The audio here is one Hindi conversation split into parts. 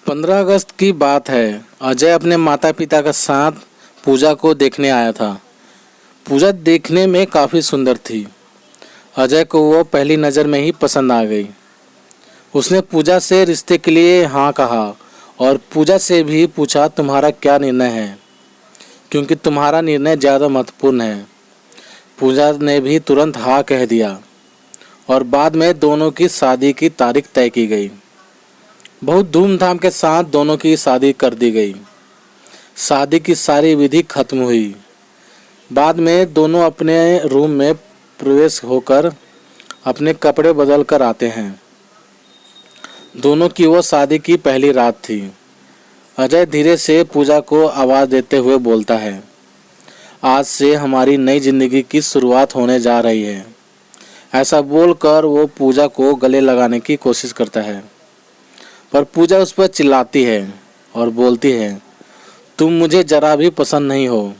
15 अगस्त की बात है। अजय अपने माता पिता के साथ पूजा को देखने आया था। पूजा देखने में काफ़ी सुंदर थी। अजय को वो पहली नज़र में ही पसंद आ गई। उसने पूजा से रिश्ते के लिए हाँ कहा और पूजा से भी पूछा तुम्हारा क्या निर्णय है, क्योंकि तुम्हारा निर्णय ज़्यादा महत्वपूर्ण है। पूजा ने भी तुरंत हाँ कह दिया और बाद में दोनों की शादी की तारीख तय की गई। बहुत धूमधाम के साथ दोनों की शादी कर दी गई। शादी की सारी विधि खत्म हुई। बाद में दोनों अपने रूम में प्रवेश होकर अपने कपड़े बदल कर आते हैं। दोनों की वो शादी की पहली रात थी। अजय धीरे से पूजा को आवाज़ देते हुए बोलता है, आज से हमारी नई जिंदगी की शुरुआत होने जा रही है। ऐसा बोलकर वो पूजा को गले लगाने की कोशिश करता है, पर पूजा उस पर चिल्लाती है और बोलती है, तुम मुझे ज़रा भी पसंद नहीं हो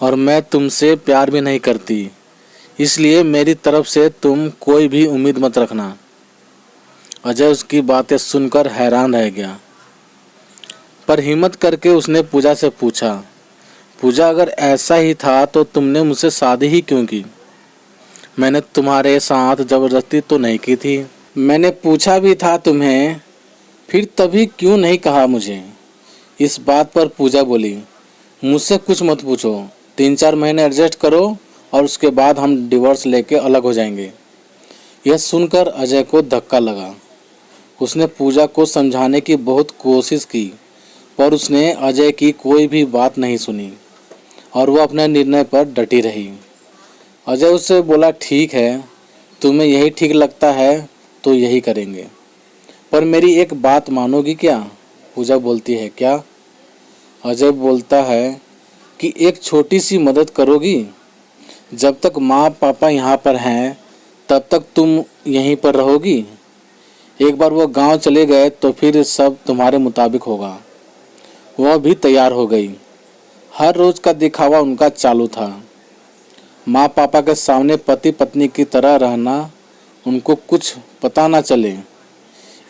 और मैं तुमसे प्यार भी नहीं करती, इसलिए मेरी तरफ से तुम कोई भी उम्मीद मत रखना। अजय उसकी बातें सुनकर हैरान रह गया, पर हिम्मत करके उसने पूजा से पूछा, पूजा अगर ऐसा ही था तो तुमने मुझसे शादी ही क्यों की? मैंने तुम्हारे साथ ज़बरदस्ती तो नहीं की थी। मैंने पूछा भी था तुम्हें, फिर तभी क्यों नहीं कहा मुझे? इस बात पर पूजा बोली, मुझसे कुछ मत पूछो, 3-4 महीने एडजस्ट करो और उसके बाद हम डिवोर्स लेके अलग हो जाएंगे। यह सुनकर अजय को धक्का लगा। उसने पूजा को समझाने की बहुत कोशिश की, पर उसने अजय की कोई भी बात नहीं सुनी और वो अपने निर्णय पर डटी रही। अजय उससे बोला, ठीक है, तुम्हें यही ठीक लगता है तो यही करेंगे, पर मेरी एक बात मानोगी क्या? पूजा बोलती है, क्या? अजय बोलता है कि एक छोटी सी मदद करोगी? जब तक माँ पापा यहाँ पर हैं तब तक तुम यहीं पर रहोगी। एक बार वो गांव चले गए तो फिर सब तुम्हारे मुताबिक होगा। वह भी तैयार हो गई। हर रोज़ का दिखावा उनका चालू था। माँ पापा के सामने पति पत्नी की तरह रहना, उनको कुछ पता ना चले,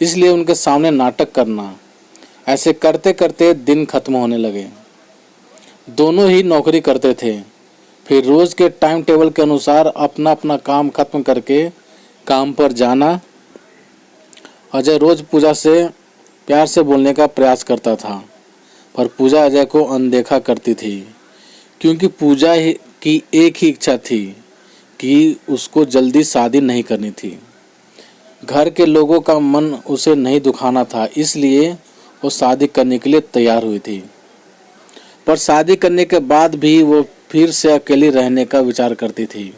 इसलिए उनके सामने नाटक करना। ऐसे करते करते दिन खत्म होने लगे। दोनों ही नौकरी करते थे, फिर रोज़ के टाइम टेबल के अनुसार अपना अपना काम खत्म करके काम पर जाना। अजय रोज़ पूजा से प्यार से बोलने का प्रयास करता था, पर पूजा अजय को अनदेखा करती थी, क्योंकि पूजा की एक ही इच्छा थी कि उसको जल्दी शादी नहीं करनी थी। घर के लोगों का मन उसे नहीं दुखाना था, इसलिए वो शादी करने के लिए तैयार हुई थी। पर शादी करने के बाद भी वो फिर से अकेली रहने का विचार करती थी,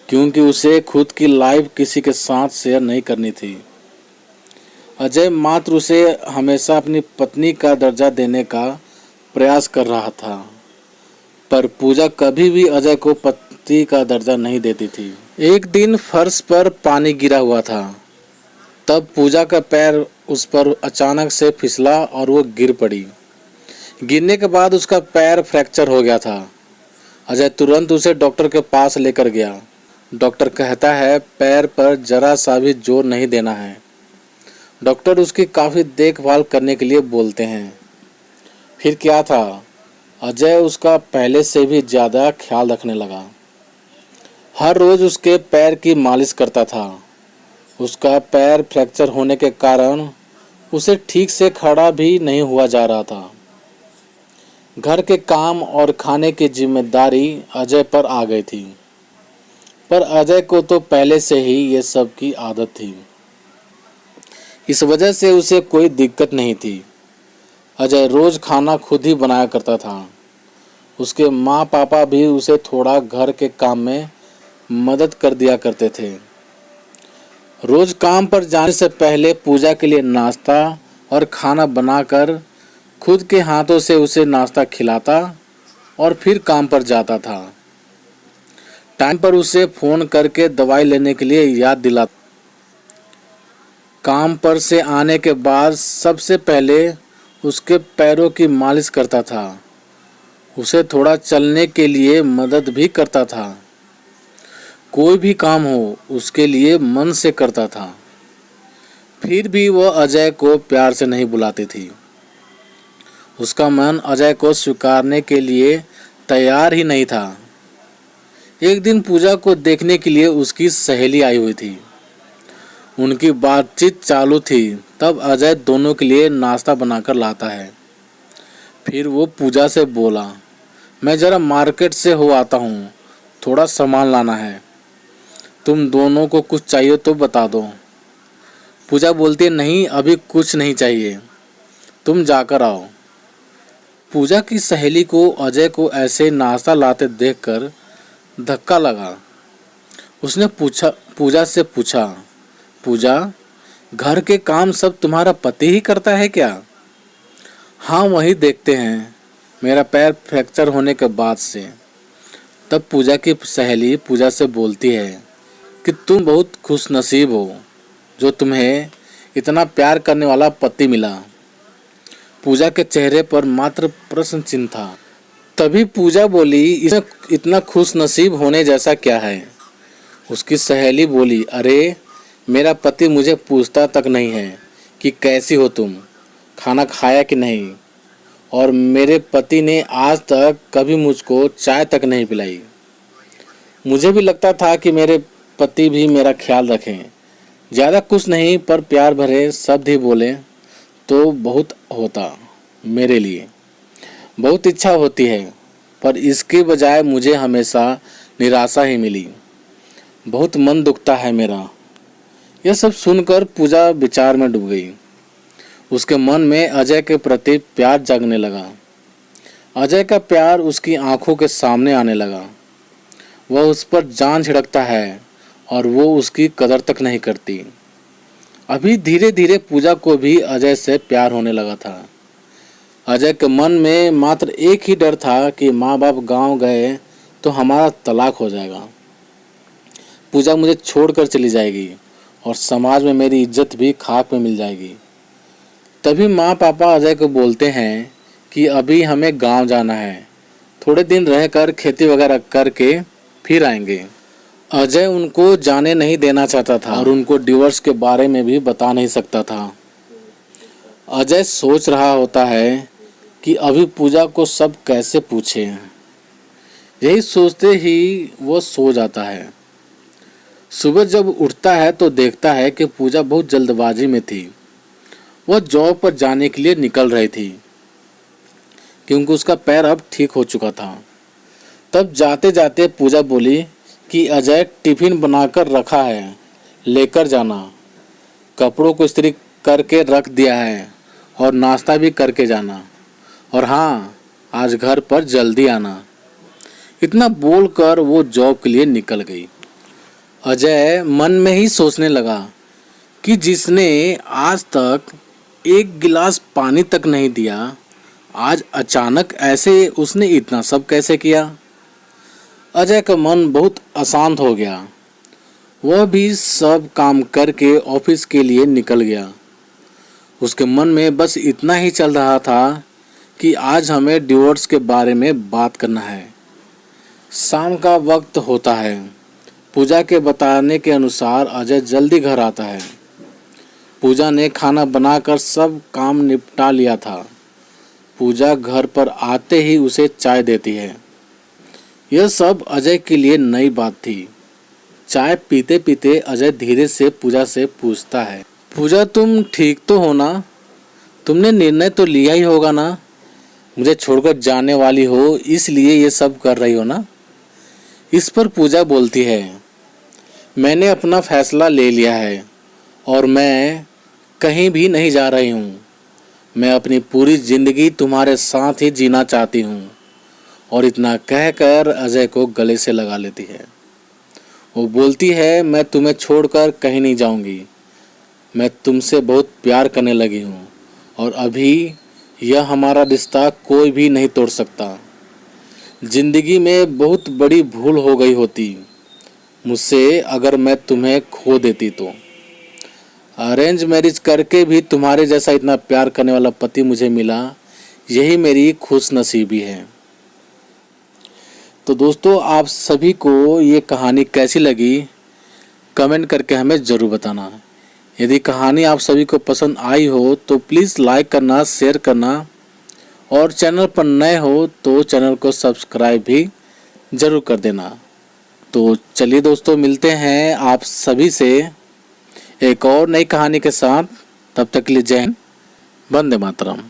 क्योंकि उसे खुद की लाइफ किसी के साथ शेयर नहीं करनी थी। अजय मात्र उसे हमेशा अपनी पत्नी का दर्जा देने का प्रयास कर रहा था, पर पूजा कभी भी अजय को पति का दर्जा नहीं देती थी। एक दिन फर्श पर पानी गिरा हुआ था, तब पूजा का पैर उस पर अचानक से फिसला और वो गिर पड़ी। गिरने के बाद उसका पैर फ्रैक्चर हो गया था। अजय तुरंत उसे डॉक्टर के पास लेकर गया। डॉक्टर कहता है पैर पर जरा सा भी जोर नहीं देना है। डॉक्टर उसकी काफ़ी देखभाल करने के लिए बोलते हैं। फिर क्या था, अजय उसका पहले से भी ज़्यादा ख्याल रखने लगा। हर रोज़ उसके पैर की मालिश करता था। उसका पैर फ्रैक्चर होने के कारण उसे ठीक से खड़ा भी नहीं हुआ जा रहा था। घर के काम और खाने की जिम्मेदारी अजय पर आ गई थी, पर अजय को तो पहले से ही ये सब की आदत थी। इस वजह से उसे कोई दिक्कत नहीं थी। अजय रोज़ खाना खुद ही बनाया करता था। उसके माँ पापा भी उसे थोड़ा घर के काम में मदद कर दिया करते थे। रोज़ काम पर जाने से पहले पूजा के लिए नाश्ता और खाना बनाकर खुद के हाथों से उसे नाश्ता खिलाता और फिर काम पर जाता था। टाइम पर उसे फ़ोन करके दवाई लेने के लिए याद दिलाता। काम पर से आने के बाद सबसे पहले उसके पैरों की मालिश करता था। उसे थोड़ा चलने के लिए मदद भी करता था। कोई भी काम हो उसके लिए मन से करता था। फिर भी वह अजय को प्यार से नहीं बुलाती थी। उसका मन अजय को स्वीकारने के लिए तैयार ही नहीं था। एक दिन पूजा को देखने के लिए उसकी सहेली आई हुई थी। उनकी बातचीत चालू थी। तब अजय दोनों के लिए नाश्ता बनाकर लाता है। फिर वो पूजा से बोला, मैं ज़रा मार्केट से हो आता हूँ, थोड़ा सामान लाना है, तुम दोनों को कुछ चाहिए तो बता दो। पूजा बोलती है, नहीं अभी कुछ नहीं चाहिए, तुम जाकर आओ। पूजा की सहेली को अजय को ऐसे नाश्ता लाते देखकर धक्का लगा। उसने पूजा से पूछा, पूजा घर के काम सब तुम्हारा पति ही करता है क्या? हाँ वही देखते हैं, मेरा पैर फ्रैक्चर होने के बाद से। तब पूजा की सहेली पूजा से बोलती है कि तुम बहुत खुशनसीब हो जो तुम्हें इतना प्यार करने वाला पति मिला। पूजा के चेहरे पर मात्र प्रश्न चिन्ह था। तभी पूजा बोली, इसमें इतना खुशनसीब होने जैसा क्या है? उसकी सहेली बोली, अरे मेरा पति मुझे पूछता तक नहीं है कि कैसी हो तुम, खाना खाया कि नहीं, और मेरे पति ने आज तक कभी मुझको चाय तक नहीं पिलाई। मुझे भी लगता था कि मेरे पति भी मेरा ख्याल रखें। ज़्यादा कुछ नहीं पर प्यार भरे शब्द ही बोले तो बहुत होता। मेरे लिए बहुत इच्छा होती है, पर इसके बजाय मुझे हमेशा निराशा ही मिली। बहुत मन दुखता है मेरा। यह सब सुनकर पूजा विचार में डूब गई। उसके मन में अजय के प्रति प्यार जगने लगा। अजय का प्यार उसकी आंखों के सामने आने लगा। वह उस पर जान छिड़कता है और वो उसकी कदर तक नहीं करती। अभी धीरे धीरे पूजा को भी अजय से प्यार होने लगा था। अजय के मन में मात्र एक ही डर था कि माँ बाप गांव गए तो हमारा तलाक हो जाएगा, पूजा मुझे छोड़कर चली जाएगी और समाज में मेरी इज्जत भी खाक में मिल जाएगी। तभी माँ पापा अजय को बोलते हैं कि अभी हमें गांव जाना है, थोड़े दिन रहकर खेती वगैरह करके फिर आएंगे। अजय उनको जाने नहीं देना चाहता था और उनको डिवोर्स के बारे में भी बता नहीं सकता था। अजय सोच रहा होता है कि अभी पूजा को सब कैसे पूछे। यही सोचते ही वो सो जाता है। सुबह जब उठता है तो देखता है कि पूजा बहुत जल्दबाजी में थी। वह जॉब पर जाने के लिए निकल रही थी क्योंकि उसका पैर अब ठीक हो चुका था। तब जाते जाते पूजा बोली कि अजय टिफिन बनाकर रखा है, लेकर जाना, कपड़ों को इस्त्री करके रख दिया है और नाश्ता भी करके जाना, और हाँ आज घर पर जल्दी आना। इतना बोलकर वो जॉब के लिए निकल गई। अजय मन में ही सोचने लगा कि जिसने आज तक एक गिलास पानी तक नहीं दिया, आज अचानक ऐसे उसने इतना सब कैसे किया। अजय का मन बहुत अशांत हो गया। वह भी सब काम करके ऑफिस के लिए निकल गया। उसके मन में बस इतना ही चल रहा था कि आज हमें डिवोर्स के बारे में बात करना है। शाम का वक्त होता है। पूजा के बताने के अनुसार अजय जल्दी घर आता है। पूजा ने खाना बनाकर सब काम निपटा लिया था। पूजा घर पर आते ही उसे चाय देती है। यह सब अजय के लिए नई बात थी। चाय पीते पीते अजय धीरे से पूजा से पूछता है, पूजा तुम ठीक तो हो ना? तुमने निर्णय तो लिया ही होगा ना? मुझे छोड़कर जाने वाली हो इसलिए ये सब कर रही हो ना? इस पर पूजा बोलती है, मैंने अपना फैसला ले लिया है और मैं कहीं भी नहीं जा रही हूँ। मैं अपनी पूरी ज़िंदगी तुम्हारे साथ ही जीना चाहती हूँ। और इतना कहकर अजय को गले से लगा लेती है। वो बोलती है, मैं तुम्हें छोड़कर कहीं नहीं जाऊँगी। मैं तुमसे बहुत प्यार करने लगी हूँ और अभी यह हमारा रिश्ता कोई भी नहीं तोड़ सकता। ज़िंदगी में बहुत बड़ी भूल हो गई होती मुझसे अगर मैं तुम्हें खो देती तो। अरेंज मैरिज करके भी तुम्हारे जैसा इतना प्यार करने वाला पति मुझे मिला, यही मेरी खुशनसीबी है। तो दोस्तों, आप सभी को ये कहानी कैसी लगी कमेंट करके हमें ज़रूर बताना। यदि कहानी आप सभी को पसंद आई हो तो प्लीज़ लाइक करना, शेयर करना और चैनल पर नए हो तो चैनल को सब्सक्राइब भी ज़रूर कर देना। तो चलिए दोस्तों, मिलते हैं आप सभी से एक और नई कहानी के साथ। तब तक के लिए जय हिंद, वंदे मातरम।